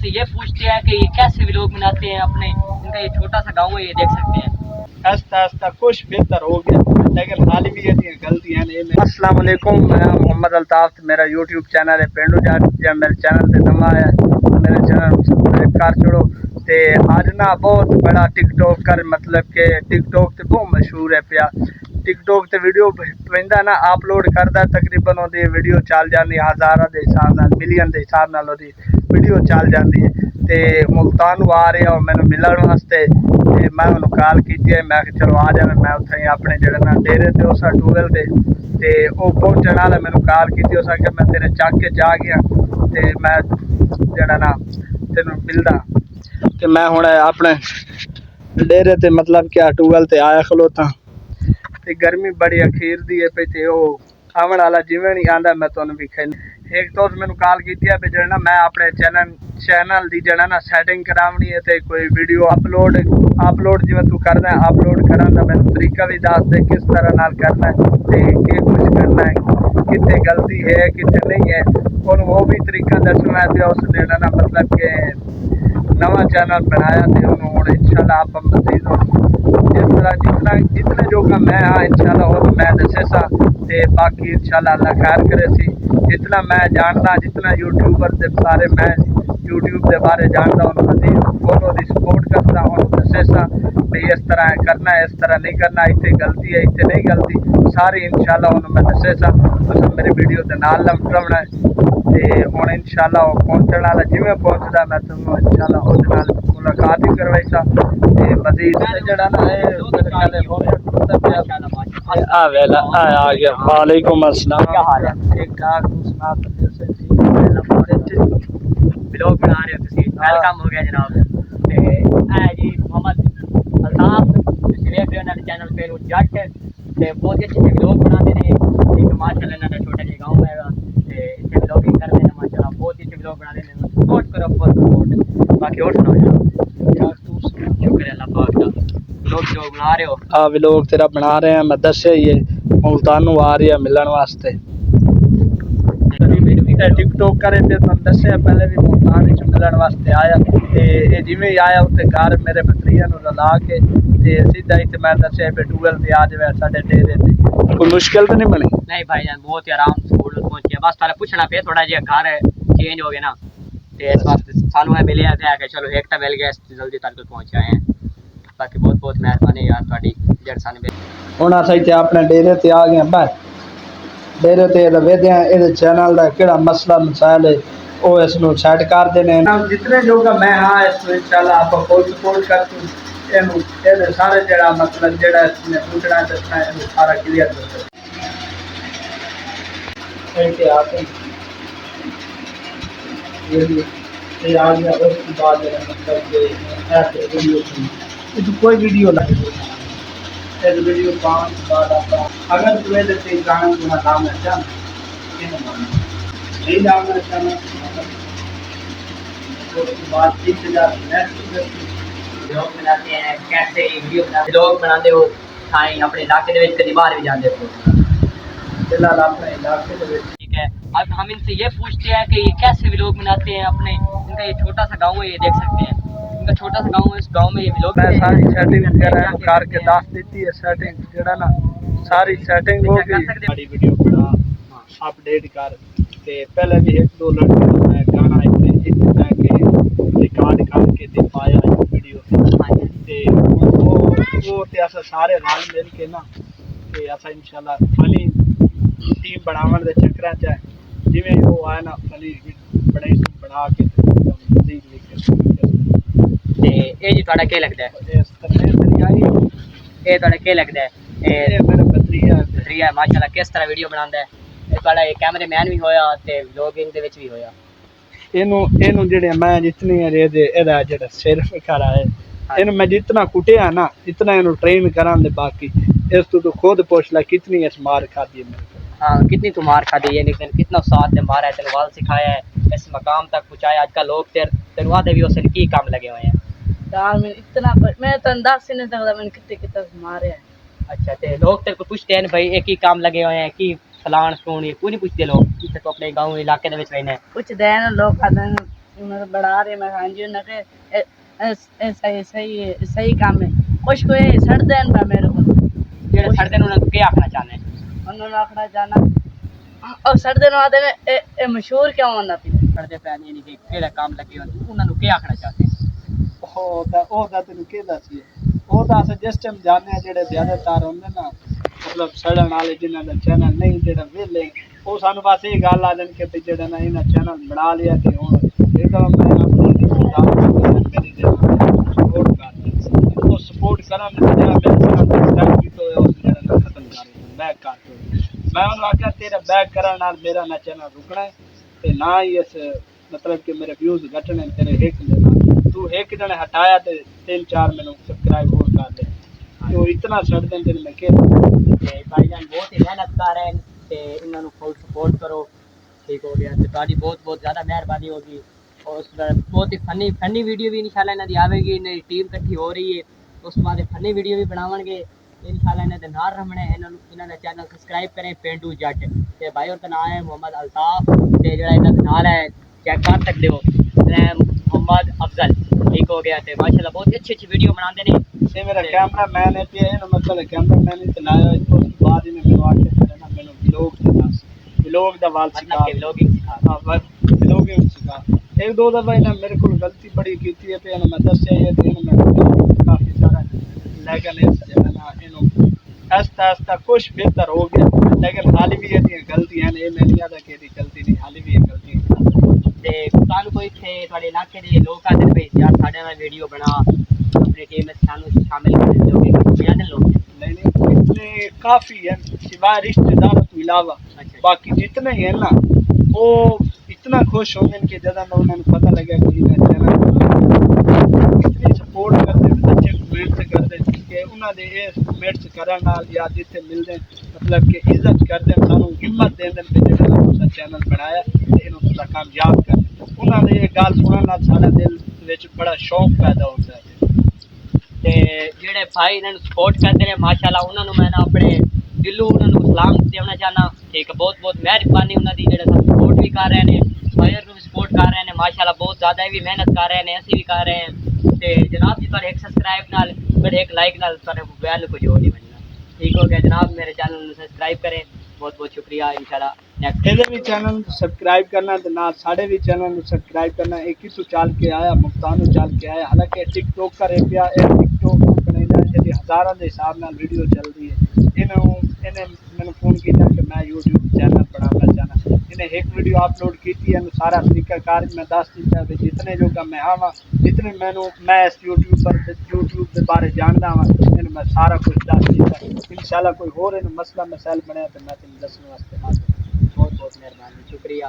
इनसे ये पूछते हैं कि ये कैसे व्लॉग बनाते हैं अपने, इनका ये छोटा सा गाँव है, ये देख सकते हैं। आस्ता आस्ता कुछ बेहतर हो गया, लेकिन हाल भी ये गलतियां नहीं। अस्सलाम वालेकुम, मैं मोहम्मद अल्ताफ, मेरा यूट्यूब चैनल है पेंडू जाट। जब मेरे चैनल से नवा है मेरे चैनल को सब्सक्राइब कर छोड़ो। ते आज ना बहुत बड़ा टिकटॉक कर, मतलब के टिकटॉक ते बहुत मशहूर है पिया। टिकटॉक ते वीडियो पैंदा ना अपलोड करदा, तकरीबन ओदी वीडियो चल जाती हज़ारां दे हिसाब नाल, मिलियन दे हिसाब नाल ओदी वीडियो चल जाती है। ते मुल्तान आ रहा मैंने मिलने वास्ते, ते मैं उन्होंने कॉल की है। मैं चलो आ जाए, मैं उत्थे अपने जड़े ना डेरे ते उस टूबेल ते वो पहुंचने वाला मैंने कॉल की। उस आख्या मैं तेरे चक के जा गया ते मैं जड़ा ना तेन मिलदा। ते मैं हुण अपने डेरे ते मतलब क्या टूबेल ते आया खलोता। ते गर्मी बड़ी अखीर दी है पे, ते वो आवन वाला जिवें नहीं आंदा मैं तुहानू विखाई। एक दोस्त मैंने कॉल की है भी जड़ा मैं अपने चैनल दी जड़ा ना सैटिंग करावनी है, ते कोई वीडियो अपलोड जिवें तू करना है अपलोड करन दा मैंने तरीका भी दस दे, किस तरह नाल करना है ते के कुछ करना है, कितने गलती है कितने नहीं है, और वो भी तरीका दसना है। ते उस जड़ा ना मतलब के नवा चैनल बनाया, ते उन्होंने इंशाल्लाह आप मजीद जिस तरह जितने जो का मैं हाँ इंशाल्लाह और मैं दसे सा, ते बाकी इंशाल्लाह अल्लाह खैर करे सी। जितना मैं जानता, जितना यूट्यूबर के बारे मैं यूट्यूब के बारे जानता हूँ, मजीद फॉलो की सपोर्ट करता हूँ, दसे सा भी इस तरह करना है, इस तरह नहीं करना, इतने गलती है इतने नहीं गलती, सारी इंशाल्लाह उन्होंने मैं दसे सा। तुम मेरी वीडियो के नाल लमटना है, तो हूँ इंशाल्लाह वो पहुँचने वाला जिमें पहुँचता मैं तुम्हें इंशाल्लाह उस नाल मुलाकात ही करवाई सा। ते मजीद जड़ा ना आ वेला आ गया। वालेकुम अस्सलाम, क्या हाल है? ठीक ठाक, तू सुना? व्लॉग बना रहे हो तुसी, वेलकम हो गया जनाब। ते ऐ जी मोहम्मद अल्ताफ, तुसी देख रहे हो ना चैनल पे जट, ते बहुत अच्छे व्लॉग बनाते हैं। एक माशाल्लाह ना छोटा जिहा गांव है, ते इत्थे व्लॉगिंग करते हैं माशाल्लाह, बहुत अच्छे व्लॉग बनाते हैं। सपोर्ट करो, फुल सपोर्ट। बाकी और सुनाओ जनाब। तू सुना? शुक्र है अल्लाह पाक का। व्लॉग बना रहे हो? हाँ व्लॉग तेरा बना रहे हैं, मैं दसे ही मुल्तानू आ रही है मिलन वास्ते। टिकटॉक करे पे तुम दसे पहले भी मुल्तान मिलन वास्ते आया, ते जिवें ही आया उत्ते घर मेरे भतरीया नूं रला के ते सीधा इत्थे मैं दसे पे टूबेल ते आ जावे साडे डेरे ते। कोई मुश्किल तो नहीं बनी? नहीं भाईजान, बहुत ही आराम से पहुंचे। बस तारा पूछना पे थोड़ा जिहा घर चेंज हो गया ना, ते इस वास्ते सानू है मिले थे कि चलो एक मिल गया, जल्दी तक पहुंच आए हैं। बाकी बहुत बहुत मेहरबानी यार तुहाडी जेड़ सानू मिले। हुण अस इत्थे अपने डेरे ते आ गए। बस डेरे ते वेदे इहदे चैनल का केड़ा मसला मसाइल है वो इसनूं सैट कर देने। जितने जो का मैं हाँ इसनूं इंशाल्लाह आप फुल सपोर्ट करती इहनूं इहदे सारे जेड़ा मतलब जेड़ा इसने पूछना दसना इहनूं सारा क्लियर कर दे। ऐसे आते ये आ गया। उसके बाद मतलब कि ऐसे वीडियो तो कोई वीडियो नहीं है, वीडियो पाँच बाद आपका अगर तुम्हें जैसे गाना गुना नाम है क्या नहीं जानना चाहना, उसके बाद 30,000 व्लॉग बनाते हैं, कैसे वीडियो बनाते व्लॉग बनाते हो थाई अपने इलाके दे विच कदी बाहर भी जाते हो? फिलहाल अपने इलाके में। ठीक है, अब हम इनसे ये पूछते हैं कि ये कैसे व्लॉग बनाते हैं अपने, इनका ये छोटा सा गाँव है, ये देख सकते हैं इनका छोटा सा गाँव है। इस गाँव में ये व्लॉग मैं सारी सेटिंग वगैरह करके दस देती है, सेटिंग जड़ा ना सारी सेटिंग हो गई। सारी वीडियो बना अपडेट कर, ते पहले भी एक दो लड़के मैं गाना इतने के रिकॉर्ड करके दे पाया वीडियो ते वो ते अस सारे रल मिल के ना ते अस इंशाल्लाह फनी टीम बनावन दे चक्कर च जिवें वो आया ना फनी बना के मजीद ते ये जी थोड़ा क्या लगता है, ये थोड़ा क्या लगता है? मेरे भतरीया माशाल्लाह किस तरह वीडियो बनाता है, थोड़ा ये कैमरे मैन भी होया ते व्लॉगिंग दे विच भी होया। इनू जेड़े मैं जितनी एदा जेड़ा सिर खड़ा है इन मैं जितना कुटिया ना इतना इनू ट्रेन करा दे। बाकी इस तू खुद पूछ ला कितनी इस मार खादी है। हाँ कितनी तू मार खादी है, लेकिन कितना साथ दे मारा है, तेरे वाल सिखाया है, इस मकाम तक पहुंचाया। आजकल लोग तेरे दे भी उस की काम लगे हुए हैं यार। मैं इतना मैं तो अंदाज से नहीं सकता मैंने कितने कितने मारे हैं। अच्छा, ते लोग तेरे को पूछते हैं भाई एक ही काम लगे हुए हैं कि फलान सोन, ये कोई नहीं पूछते लोग कि तो अपने गाँव इलाके दे विच रहना है? कुछ देन लोग आते हैं उन्हें बढ़ा रहे मैं हाँ जी उन्हें के सही सही सही काम है कुछ कोई सड़ देन पा मेरे को ਜਿਹੜੇ ਛੱਡਦੇ ਨੇ ਉਹਨਾਂ ਨੂੰ ਕੀ ਆਖਣਾ ਚਾਹੁੰਦੇ उन्होंने आखना जाना और सड़ देन वादे में ए मशहूर क्यों होना पी ਛੱਡਦੇ ਪੈ ਨਹੀਂ ਨਹੀਂ ਕਿਹੜਾ ਕੰਮ ਲੱਗੇ ਹੁੰਦੇ ਉਹਨਾਂ ਨੂੰ ਕੀ ਆਖਣਾ ਚਾਹੁੰਦੇ ਉਹਦਾ ਤੈਨੂੰ ਕਿਹਦਾ ਸੀ ਉਹ ਤਾਂ ਅਸੀਂ ਜਿਸ ਟਾਈਮ ਜਾਂਦੇ ਆ ਜਿਹੜੇ ਜ਼ਿਆਦਾਤਰ ਹੁੰਦੇ ਨਾ ਮਤਲਬ ਸੜਨ ਵਾਲੇ ਜਿਨ੍ਹਾਂ ਦਾ ਚੈਨਲ ਨਹੀਂ ਜਿਹੜਾ ਵਿਹਲੇ ਉਹ ਸਾਨੂੰ ਬਸ ਇਹ ਗੱਲ ਆ ਜਾਣ ਕਿ ਵੀ ਜਿਹੜਾ ਨਾ ਇਹਨਾਂ ਚੈਨਲ ਬਣਾ ਲਿਆ ਤੇ ਹੁਣ ਇਹ ਤਾਂ ਮੈਂ ਆਪਣੀ ਮੇਰੀ ਸਪੋਰਟ ਕਰਦਾ ਉਹ ਸਪੋਰਟ ਕਰਾਂ ਮੈਂ ਜਿਹੜਾ ਮੈਂ ਸਟਾਰਟ ਕੀਤਾ ਹੋਇਆ ਉਹ ਜਿਹੜਾ ਨਾ ਖਤਮ ਕਰ ਬੈਕ ਕਰ ਮੈਂ ਉਹਨੂੰ ਆਖਿਆ ਤੇਰਾ ਬੈਕ ਕਰਨ ਨਾਲ ਮੇਰਾ ਨਾ ਚੈਨਲ ਰੁਕਣਾ ਹੈ ਤੇ ਨਾ ਹੀ ਇਸ मतलब कि मेरे व्यूज घटने तेरे एक तू एक जने हटाया ते 3-4 मैंने सब्सक्राइब और कर दे तो इतना छड़ दें तेरे में के भाईजान बहुत ही मेहनत कर रहे हैं ते इन्हां नु फुल सपोर्ट करो ठीक हो गया ते ताड़ी बहुत बहुत ज्यादा मेहरबानी होगी और उस बहुत ही फनी वीडियो भी इंशाल्लाह इन्हां दी आवेगी इन्हां दी टीम इकट्ठी हो रही है उस बाद फनी वीडियो भी बनावणगे इंशाल्लाह इन्हां दे नाल रमणे इन्हां दा चैनल सब्सक्राइब करें पेंडू जट ते भाई और दा नाम है मोहम्मद अल्ताफ ते जेड़ा इन्हां दे नाल है चेक कर सकते हो मोहम्मद अफजल ठीक हो गया थे माशाल्लाह बहुत अच्छी अच्छी वीडियो बनाते हैं ये मेरा कैमरा मैन है ते ना मतलब कैमरा मैन ही चलाया तो उसके बाद ही मैंने आके फिर ना मैंने व्लॉग दा वाल सिखा मतलब व्लॉगिंग सिखा हां बस व्लॉगिंग सिखा एक दो दफा ना मेरे को गलती बड़ी कीती है ते ना मैं दसया ये ते मैं काफी सारा लेकिन इस जगह ना इनो आस्ता आस्ता कुछ बेहतर हो गया लेकिन हाली भी ये गलतियां ने मैं नहीं आता कि गलती नहीं हाली भी ये गलती ਤੇ ਤੁਹਾਨੂੰ ਕੋਈ ਇੱਥੇ ਤੁਹਾਡੇ ਇਲਾਕੇ ਦੇ ਲੋਕ ਆਦੇ ਨੇ ਭਈ ਯਾਰ ਸਾਡੇ ਨਾਲ ਵੀਡੀਓ ਬਣਾ अपनी टीम में ਸਾਨੂੰ शामिल कर दोगे क्या दिन लोग नहीं नहीं इतने काफी है सिवाय रिश्तेदारों के अलावा बाकी जितने हैं ना वो इतना खुश होंगे कि ज्यादा ना उन्हें पता लगे कि इतनी सपोर्ट करते अच्छे कमेंट्स करते कि उन्होंने ये कमेंट्स करने नाल या जिथे मिलते मतलब कि इज्जत करते सानू हिम्मत देंदे कि जेड़ा तुसा चैनल बनाया ते इनु तुसा कामयाब कर उन्होंने ये गल सुनने नाल साडा दिल विच बड़ा शौक पैदा होता है ਤੇ ਜਿਹੜੇ ਭਾਈ ਇਹਨਾਂ ਨੂੰ ਸਪੋਰਟ ਕਰਦੇ ਨੇ ਮਾਸ਼ਾਅੱਲਾ ਉਹਨਾਂ ਨੂੰ ਮੈਂ ਨਾ ਆਪਣੇ ਦਿਲੋਂ ਉਹਨਾਂ ਨੂੰ ਸਲਾਮ ਦੇਣਾ ਚਾਹਨਾ ਠੀਕ ਬਹੁਤ ਬਹੁਤ ਮਿਹਰਬਾਨੀ ਉਹਨਾਂ ਦੀ ਜਿਹੜੇ ਸਾਨੂੰ ਸਪੋਰਟ ਵੀ ਕਰ ਰਹੇ ਨੇ ਫਾਇਰ ਨੂੰ ਵੀ ਸਪੋਰਟ ਕਰ ਰਹੇ ਨੇ ਮਾਸ਼ਾਅੱਲਾ ਬਹੁਤ ਜ਼ਿਆਦਾ ਇਹ ਵੀ ਮਿਹਨਤ ਕਰ ਰਹੇ ਨੇ ਅਸੀਂ ਵੀ ਕਰ ਰਹੇ ਹਾਂ ਤੇ ਜਨਾਬ ਜੀ ਤੁਹਾਡੇ ਇੱਕ ਸਬਸਕ੍ਰਾਈਬ ਨਾਲ ਮੇਰੇ ਇੱਕ ਲਾਈਕ ਨਾਲ ਤੁਹਾਡੇ ਮੋਬਾਈਲ ਨੂੰ ਕੁਝ ਹੋ ਨਹੀਂ ਬਣਨਾ ਠੀਕ ਹੋ ਗਿਆ ਜਨਾਬ ਮੇਰੇ ਚੈਨਲ ਨੂੰ ਸਬਸਕ੍ਰਾइब करें बहुत बहुत शुक्रिया इंशाल्लाह नेक्स्ट ਇਹਦੇ ਵੀ ਚੈਨਲ ਨੂੰ ਸਬਸਕ੍ਰਾਈਬ ਕਰਨਾ ਤੇ ਨਾਲ ਸਾਡੇ ਵੀ ਚੈਨਲ ਨੂੰ ਸਬਸਕ੍ਰਾਈਬ ਕਰਨਾ ਇੱਕ ਹੀ ਤੋਂ ਚੱਲ ਕੇ ਆਇਆ ਮੁਕਤਾਨ ਨੂੰ ਚੱਲ ਕੇ ਆਇਆ ਹਾਲਾਂਕਿ ਟਿਕਟੋਕ ਕਰੇ ਪਿਆ ਇਹ ਟਿਕਟੋਕ ਨੂੰ ਬਣਾਇਆ ਇਹਦੀ ਹਜ਼ਾਰਾਂ ਦੇ ਹਿਸਾਬ ਨਾਲ ਵੀਡੀਓ ਚੱਲਦੀ ਹੈ ਇਹਨੇ ਮੈਨੂੰ ਫੋਨ ਕੀਤਾ ਕਿ ਮੈਂ YouTube ਚੈਨਲ ਬਣਾਉਣਾ ਚਾਹਨਾ ਇਹਨੇ ਇੱਕ ਵੀਡੀਓ ਅਪਲੋਡ ਕੀਤੀ ਹੈ ਸਾਰਾ ਤਰੀਕਾਕਾਰ ਮੈਂ ਦੱਸ ਦਿੱਤਾ ਵੀ ਜਿਤਨੇ ਜੋਗਾ ਮੈਂ ਆਵਾਂ ਜਿਤਨੇ ਮੈਂ ਇਸ YouTube ਦੇ ਬਾਰੇ ਜਾਣਦਾ ਹਾਂ ਇਹਨੂੰ ਮੈਂ ਸਾਰਾ ਕੁਝ ਦੱਸ ਦਿੱਤਾ इंशाल्लाह कोई और मसला मसाइल बने तो मैं तुम दसने वास्ते बहुत बहुत मेहरबानी शुक्रिया।